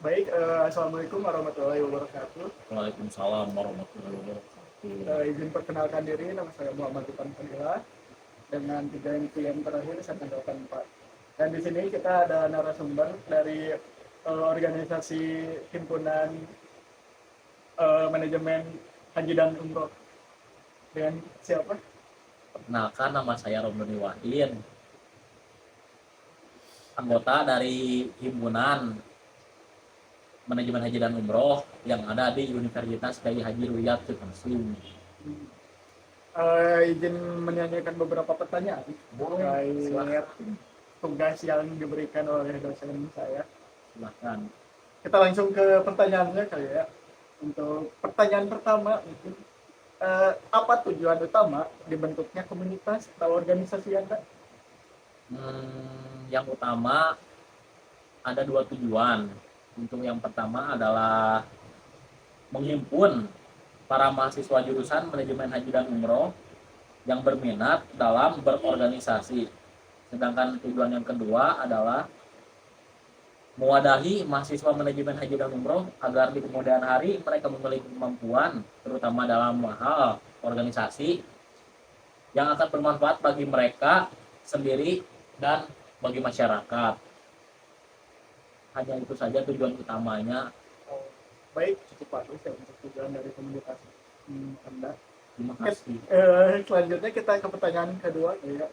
Baik, Assalamualaikum warahmatullahi wabarakatuh. Waalaikumsalam warahmatullahi wabarakatuh. Izin perkenalkan diri, nama saya Muhammad Ipan Fadila dengan 3 NPM terakhir 184. Dan di sini kita ada narasumber dari organisasi himpunan manajemen haji dan umroh. Dengan siapa? Perkenalkan, nama saya Romdoni Wahid, anggota dari himpunan manajemen haji dan umroh yang ada di Universitas Kiai Haji Ruyat Cipansum. Izin menanyakan beberapa pertanyaan terkait tugas yang diberikan oleh dosen saya. Silahkan. Kita langsung ke pertanyaannya kali ya. Untuk pertanyaan pertama, mungkin apa tujuan utama dibentuknya komunitas atau organisasi Anda? Yang utama ada dua tujuan. Untuk yang pertama adalah menghimpun para mahasiswa jurusan manajemen haji dan umroh yang berminat dalam berorganisasi. Sedangkan tujuan yang kedua adalah mewadahi mahasiswa manajemen haji dan umroh agar di kemudian hari mereka memiliki kemampuan, terutama dalam hal organisasi, yang akan bermanfaat bagi mereka sendiri dan bagi masyarakat. Hanya itu saja tujuan utamanya. Oh, baik, cukup bagus ya untuk tujuan dari komunitas Anda. Terima kasih. Selanjutnya kita ke pertanyaan kedua ya.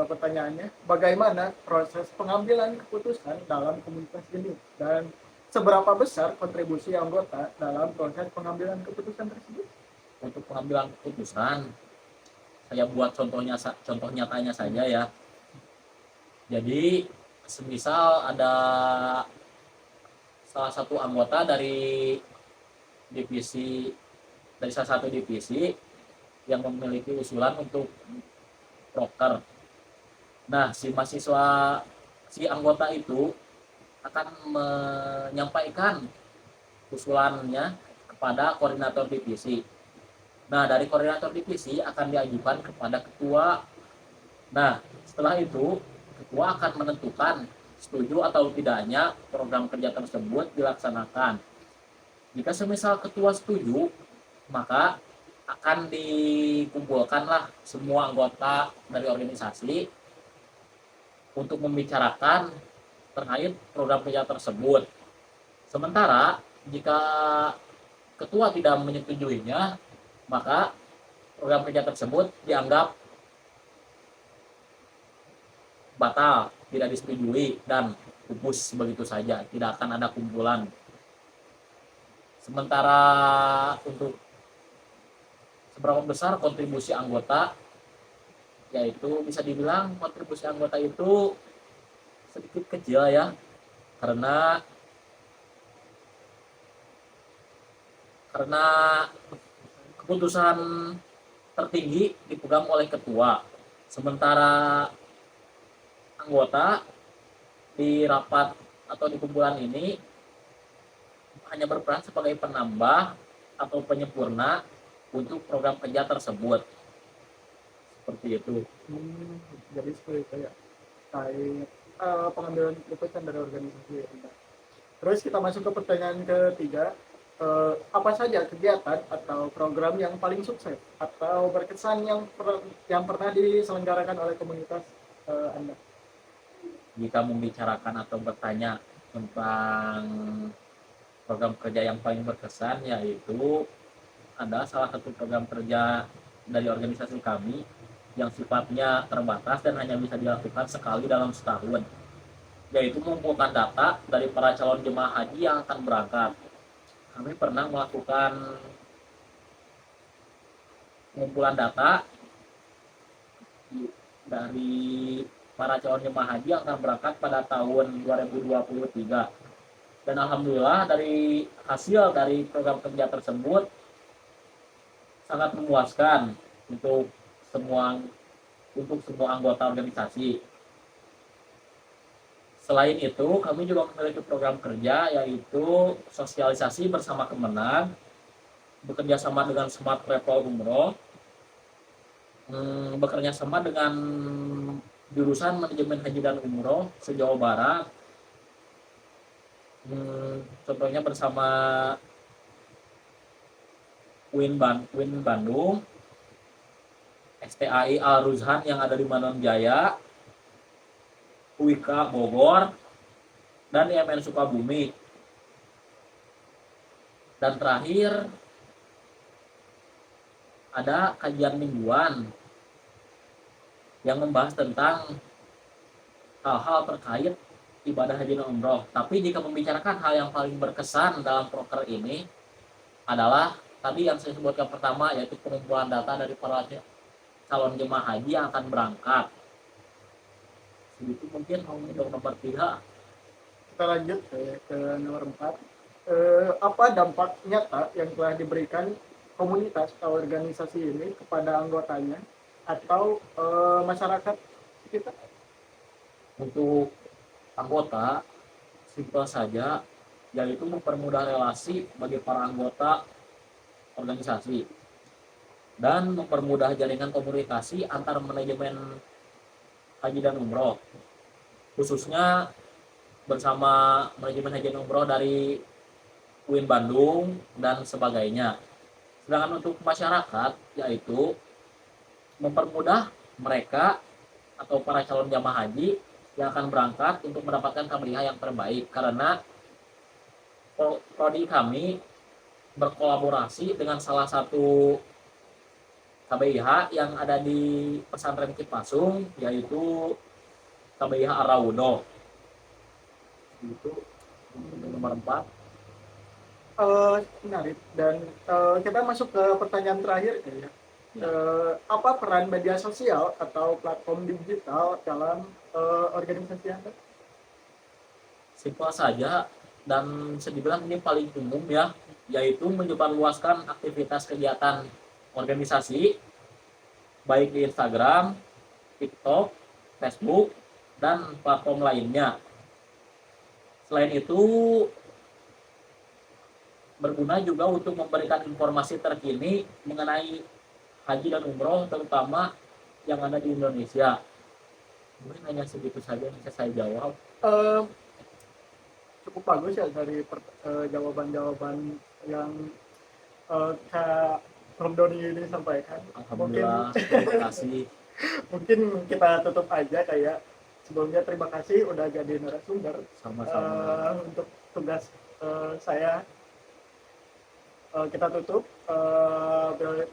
Pertanyaannya, bagaimana proses pengambilan keputusan dalam komunitas ini dan seberapa besar kontribusi anggota dalam proses pengambilan keputusan tersebut? Untuk pengambilan keputusan, saya buat contoh nyatanya saja ya. Jadi semisal ada salah satu anggota dari salah satu divisi yang memiliki usulan untuk proker. Nah, si anggota itu akan menyampaikan usulannya kepada koordinator divisi. Nah, dari koordinator divisi akan diajukan kepada ketua. Nah, setelah itu ketua akan menentukan setuju atau tidaknya program kerja tersebut dilaksanakan. Jika semisal ketua setuju, maka akan dikumpulkanlah semua anggota dari organisasi untuk membicarakan terkait program kerja tersebut. Sementara jika ketua tidak menyetujuinya, maka program kerja tersebut dianggap batal, tidak disetujui, dan pupus begitu saja, tidak akan ada kumpulan. Sementara untuk seberapa besar kontribusi anggota, yaitu bisa dibilang kontribusi anggota itu sedikit kecil ya, karena keputusan tertinggi dipegang oleh ketua, sementara anggota di rapat atau di kumpulan ini hanya berperan sebagai penambah atau penyempurna untuk program kerja tersebut. Seperti itu. Jadi seperti itu ya, terkait pengambilan keputusan dari organisasi Anda. Terus kita masuk ke pertanyaan ketiga, apa saja kegiatan atau program yang paling sukses atau berkesan yang pernah diselenggarakan oleh komunitas Anda? Jika membicarakan atau bertanya tentang program kerja yang paling berkesan, yaitu ada salah satu program kerja dari organisasi kami yang sifatnya terbatas dan hanya bisa dilakukan sekali dalam setahun, yaitu mengumpulkan data dari para calon jemaah haji yang akan berangkat. Kami pernah melakukan pengumpulan data dari para calon jemaah haji yang akan berangkat pada tahun 2023. Dan alhamdulillah dari hasil dari program kerja tersebut sangat memuaskan untuk semua anggota organisasi. Selain itu, kami juga memiliki program kerja yaitu sosialisasi bersama Kemenang, bekerja sama dengan Smart Travel Umroh, bekerja sama dengan jurusan manajemen haji dan umroh se-Jawa Barat, Contohnya bersama Win Bandung, STAI Al Ruzhan yang ada di Mandalika Jaya, UIK Bogor, dan IMN Sukabumi. Dan terakhir ada kajian mingguan yang membahas tentang hal-hal terkait ibadah haji dan umroh. Tapi jika membicarakan hal yang paling berkesan dalam proker ini adalah tadi yang saya sebutkan pertama, yaitu pengumpulan data dari para calon jemaah haji yang akan berangkat. Itu mungkin untuk nomor 3. Kita lanjut ke nomor 4. Apa dampak nyata yang telah diberikan komunitas atau organisasi ini kepada anggotanya atau masyarakat kita? Untuk anggota, simpel saja, yaitu mempermudah relasi bagi para anggota organisasi dan mempermudah jaringan komunikasi antar manajemen haji dan umroh, khususnya bersama manajemen haji dan umroh dari UIN Bandung dan sebagainya. Sedangkan untuk masyarakat, yaitu mempermudah mereka atau para calon jamaah haji yang akan berangkat untuk mendapatkan kamliah yang terbaik, karena prodi kami berkolaborasi dengan salah satu KBIH yang ada di pesantren Cipasung, yaitu KBIH Arawudo. Itu nomor 4. Menarik. Dan kita masuk ke pertanyaan terakhir ya. Apa peran media sosial atau platform digital dalam organisasi Anda? Simpel saja dan bisa dibilang ini paling umum ya, yaitu menyebarluaskan aktivitas kegiatan organisasi baik di Instagram, TikTok, Facebook, dan platform lainnya. Selain itu, berguna juga untuk memberikan informasi terkini mengenai haji dan umroh, terutama yang ada di Indonesia. Mungkin hanya segitu saja yang bisa saya jawab. Eh, Cukup bagus ya dari jawaban-jawaban yang Kak Om Doni ini sampaikan. Alhamdulillah, terima kasih. Mungkin kita tutup aja kayak sebelumnya. Terima kasih udah jadi narasumber. Sama-sama. Untuk tugas saya kita tutup. Bilahi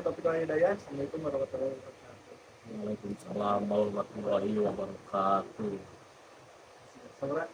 taufiq wal hidayah. Assalamualaikum warahmatullahi wabarakatuh. Waalaikumsalam warahmatullahi wabarakatuh. Selamat